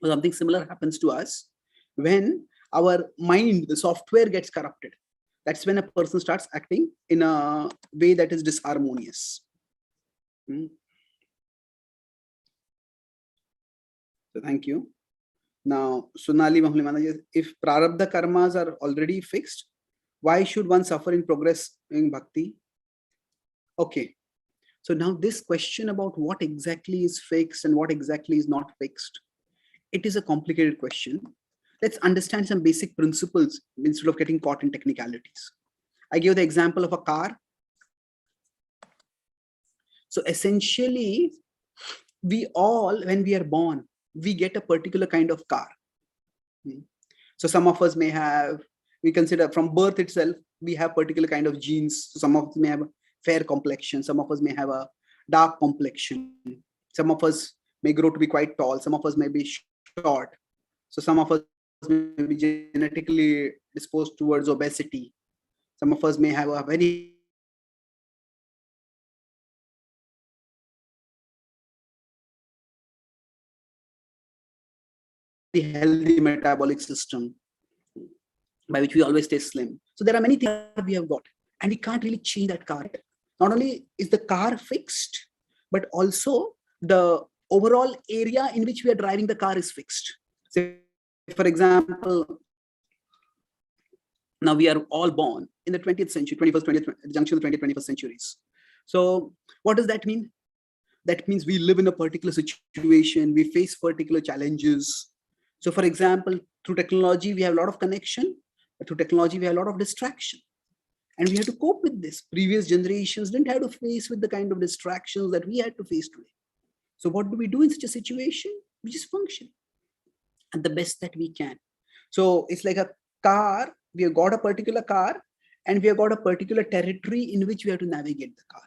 So something similar happens to us when our mind, the software, gets corrupted. That's when a person starts acting in a way that is disharmonious. So thank you. Now, Sonali Mahulimana, if prarabdha karmas are already fixed, why should one suffer in progress in bhakti? Okay. So now this question about what exactly is fixed and what exactly is not fixed, it is a complicated question. Let's understand some basic principles instead of getting caught in technicalities. I give the example of a car. So essentially, we all, when we are born, we get a particular kind of car. So some of us may have, we consider from birth itself, we have particular kind of genes. So some of us may have a fair complexion. Some of us may have a dark complexion. Some of us may grow to be quite tall. Some of us may be short. So some of us may be genetically disposed towards obesity. Some of us may have a very healthy metabolic system by which we always stay slim. So there are many things we have got, and we can't really change that car. Not only is the car fixed, but also the overall area in which we are driving the car is fixed. Say, for example, now we are all born in the 20th century, 21st, 20th, junction of the 20th, 21st centuries. So what does that mean? That means we live in a particular situation, we face particular challenges. So for example, through technology, we have a lot of connection, but through technology, we have a lot of distraction. And we have to cope with this. Previous generations didn't have to face with the kind of distractions that we had to face today. So what do we do in such a situation? We just function at the best that we can. So it's like a car. We have got a particular car, and we have got a particular territory in which we have to navigate the car.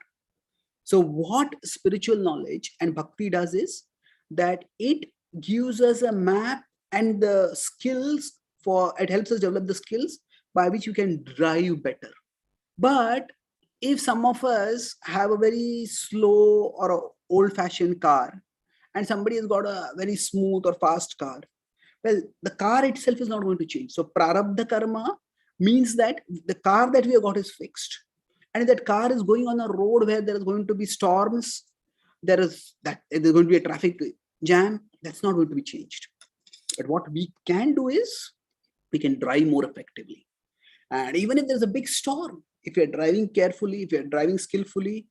So what spiritual knowledge and bhakti does is that it gives us a map and the skills for, it helps us develop the skills by which you can drive better. But if some of us have a very slow or old-fashioned car, and somebody has got a very smooth or fast car, well, the car itself is not going to change. So prarabdha karma means that the car that we have got is fixed. And if that car is going on a road where there is going to be there's going to be a traffic jam, that's not going to be changed. But what we can do is we can drive more effectively. And even if there's a big storm, if you're driving carefully, if you're driving skillfully,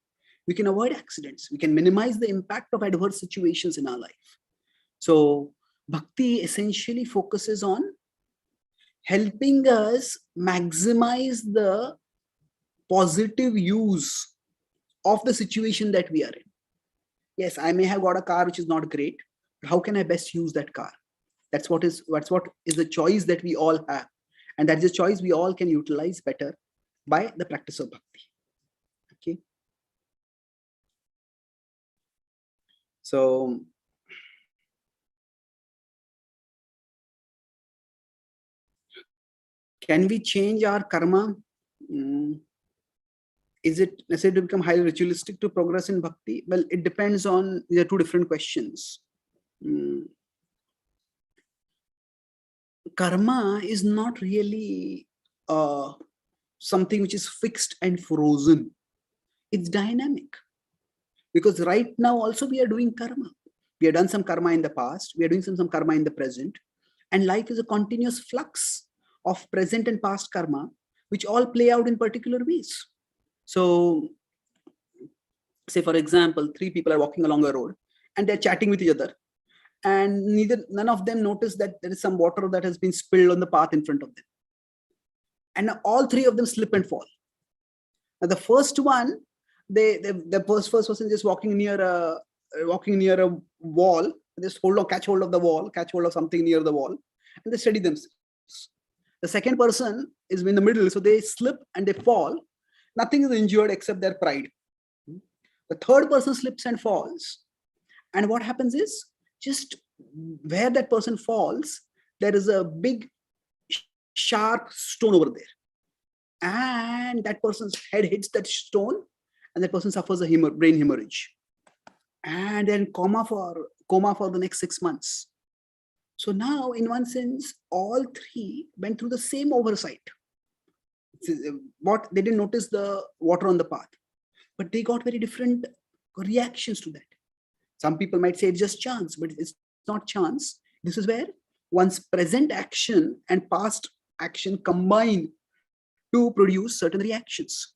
we can avoid accidents. We can minimize the impact of adverse situations in our life. So bhakti essentially focuses on helping us maximize the positive use of the situation that we are in. Yes, I may have got a car which is not great, but how can I best use that car? That's what is the choice that we all have. And that's the choice we all can utilize better by the practice of bhakti. Okay. So can we change our karma? Is it necessary to become highly ritualistic to progress in bhakti? Well, it depends on, there are two different questions. Karma is not really something which is fixed and frozen. It's dynamic. Because right now also we are doing karma. We have done some karma in the past. We are doing some karma in the present. And life is a continuous flux of present and past karma, which all play out in particular ways. So, say for example, three people are walking along a road and they're chatting with each other, and none of them notice that there is some water that has been spilled on the path in front of them. And all three of them slip and fall. Now the first one, the first person just walking near a wall, just catch hold of the wall, catch hold of something near the wall, and they steady themselves. The second person is in the middle, so they slip and they fall. Nothing is injured except their pride. The third person slips and falls. And what happens is, just where that person falls, there is a big sharp stone over there. And that person's head hits that stone, and that person suffers a brain hemorrhage. And then coma for the next 6 months. So now, in one sense, all three went through the same oversight. What they didn't notice the water on the path, but they got very different reactions to that. Some people might say it's just chance, but it's not chance. This is where one's present action and past action combine to produce certain reactions.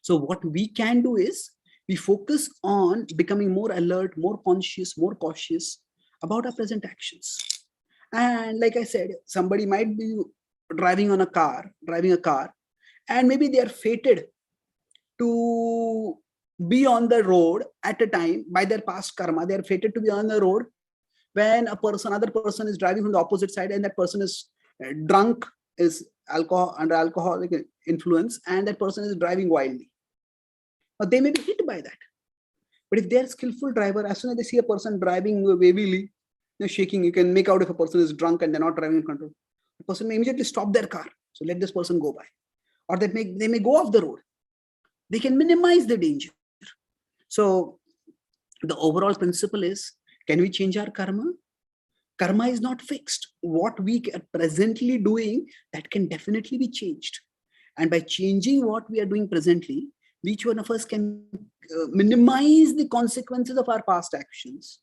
So what we can do is we focus on becoming more alert, more conscious, more cautious about our present actions. And like I said, somebody might be driving a car, and maybe they are fated to be on the road at a time by their past karma. They are fated to be on the road when another person is driving from the opposite side, and that person is drunk, is under alcoholic influence, and that person is driving wildly. Or they may be hit by that. But if they are skillful driver, as soon as they see a person driving wavily, shaking, you can make out if a person is drunk and they're not driving in control. The person may immediately stop their car. So let this person go by. Or they may go off the road. They can minimize the danger. So the overall principle is, can we change our karma? Karma is not fixed. What we are presently doing, that can definitely be changed. And by changing what we are doing presently, each one of us can minimize the consequences of our past actions,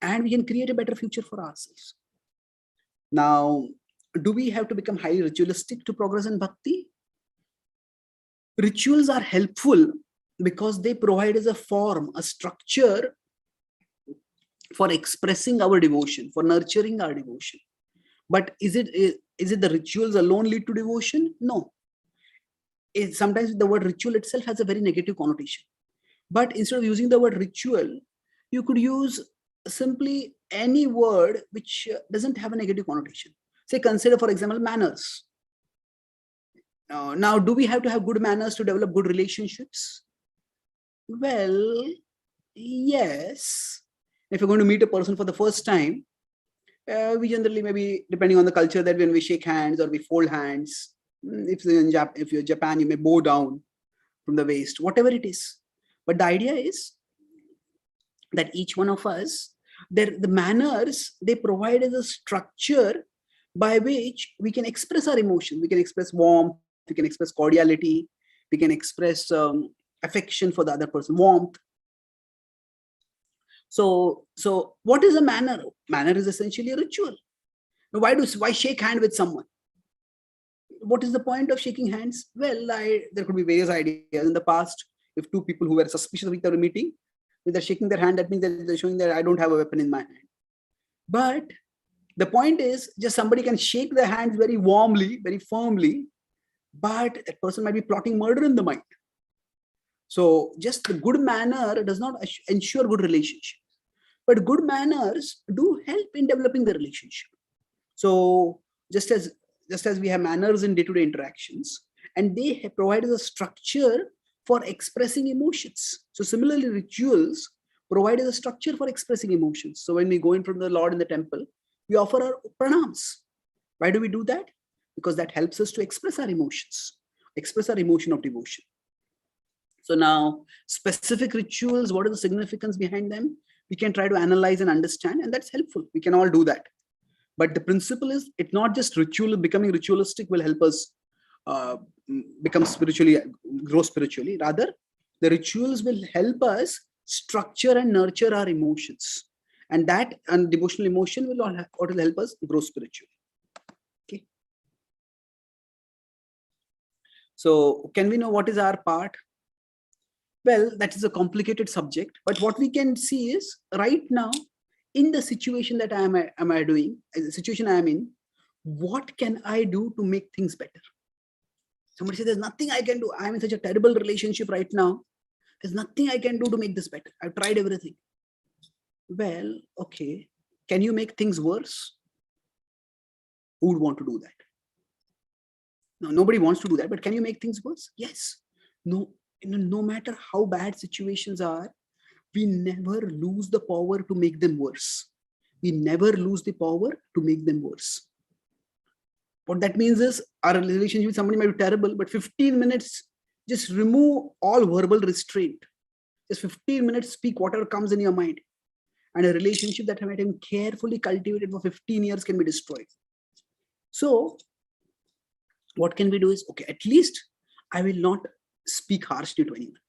and we can create a better future for ourselves. Now, do we have to become highly ritualistic to progress in bhakti? Rituals are helpful because they provide us a form, a structure for expressing our devotion, for nurturing our devotion. But is it the rituals alone lead to devotion? No. Sometimes the word ritual itself has a very negative connotation. But instead of using the word ritual, you could use simply any word which doesn't have a negative connotation. Say, consider, for example, manners. Now, do we have to have good manners to develop good relationships? Well, yes. If you're going to meet a person for the first time, we generally, maybe depending on the culture, that when we shake hands or we fold hands, if you're Japan, you may bow down from the waist, whatever it is. But the idea is that each one of us, the manners, they provide us a structure by which we can express our emotion. We can express warmth, we can express cordiality, we can express affection for the other person, warmth. So what is a manner? Manner is essentially a ritual. Now, why shake hand with someone? What is the point of shaking hands? Well, there could be various ideas. In the past, if two people who were suspicious of each other meeting, if they're shaking their hand, that means that they're showing that I don't have a weapon in my hand. But the point is, just somebody can shake their hands very warmly, very firmly, but that person might be plotting murder in the mind. So just the good manner does not ensure good relationship. But good manners do help in developing the relationship. So just as we have manners in day-to-day interactions, and they provide us a structure for expressing emotions. So similarly, rituals provide us a structure for expressing emotions. So when we go in front of the Lord in the temple, we offer our pranams. Why do we do that? Because that helps us to express our emotions, express our emotion of devotion. So now, specific rituals, what is the significance behind them? We can try to analyze and understand, and that's helpful. We can all do that. But the principle is, it's not just ritual. Becoming ritualistic will help us grow spiritually. Rather, the rituals will help us structure and nurture our emotions. And that and devotional emotion will help us grow spiritually. Okay. So can we know what is our part? Well, that is a complicated subject, but what we can see is right now, in the situation that I am the situation I am in, what can I do to make things better? Somebody says, there's nothing I can do. I'm in such a terrible relationship right now. There's nothing I can do to make this better. I've tried everything. Well, okay. Can you make things worse? Who would want to do that? No, nobody wants to do that, but can you make things worse? Yes. No matter how bad situations are, we never lose the power to make them worse. We never lose the power to make them worse. What that means is, our relationship with somebody might be terrible, but 15 minutes, just remove all verbal restraint. Just 15 minutes, speak whatever comes in your mind. And a relationship that might have been carefully cultivated for 15 years can be destroyed. So what can we do is, okay, at least I will not speak harshly to anyone.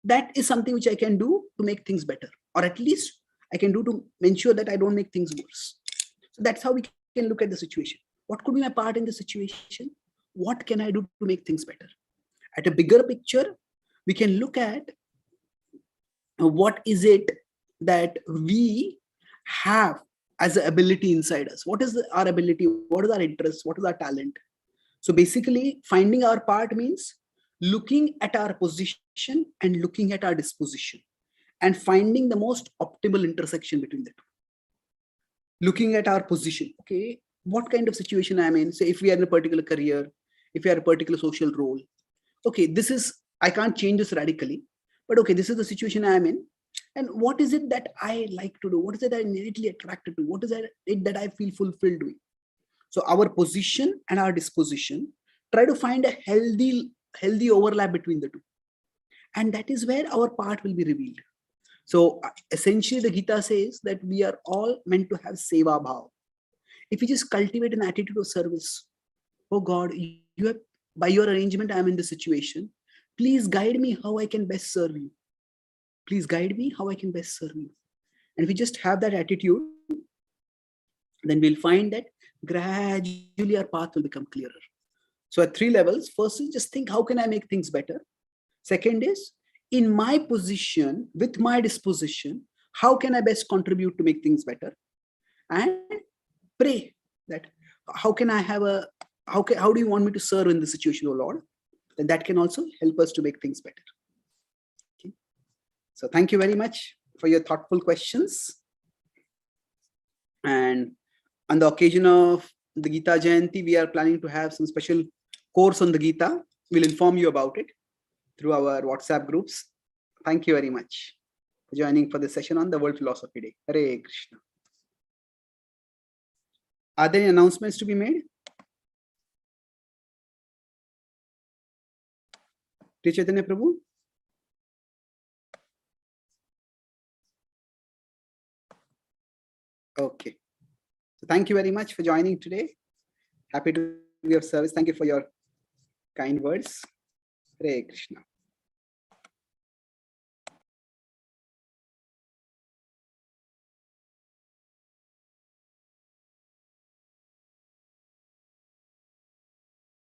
That is something which I can do to make things better, or at least I can do to ensure that I don't make things worse. So that's how we can look at the situation. What could be my part in the situation? What can I do to make things better? At a bigger picture, we can look at what is it that we have as an ability inside us. What is our ability? What is our interest? What is our talent? So basically, finding our part means looking at our position and looking at our disposition and finding the most optimal intersection between the two. Looking at our position, okay, what kind of situation I'm in? Say if we are in a particular career, if we are a particular social role, okay, this is, I can't change this radically, but okay, this is the situation I'm in. And what is it that I like to do? What is it I'm innately attracted to? What is it that I feel fulfilled doing? So our position and our disposition, try to find a healthy overlap between the two. And that is where our path will be revealed. So essentially the Gita says that we are all meant to have seva bhav. If we just cultivate an attitude of service, oh God, you have, by your arrangement, I am in this situation. Please guide me how I can best serve you. Please guide me how I can best serve you. And if we just have that attitude, then we'll find that gradually our path will become clearer. So at 3 levels, first is just think, how can I make things better? Second is, in my position, with my disposition, how can I best contribute to make things better? And pray that how can I have a, how do you want me to serve in this situation, oh Lord? Then that can also help us to make things better. Okay. So thank you very much for your thoughtful questions. And on the occasion of the Gita Jayanti, we are planning to have some special course on the Gita. We'll inform you about it through our WhatsApp groups. Thank you very much for joining for the session on the World Philosophy Day. Hare Krishna. Are there any announcements to be made? Chaitanya Prabhu? Okay. So thank you very much for joining today. Happy to be of service. Thank you for your kind words. Hare Krishna.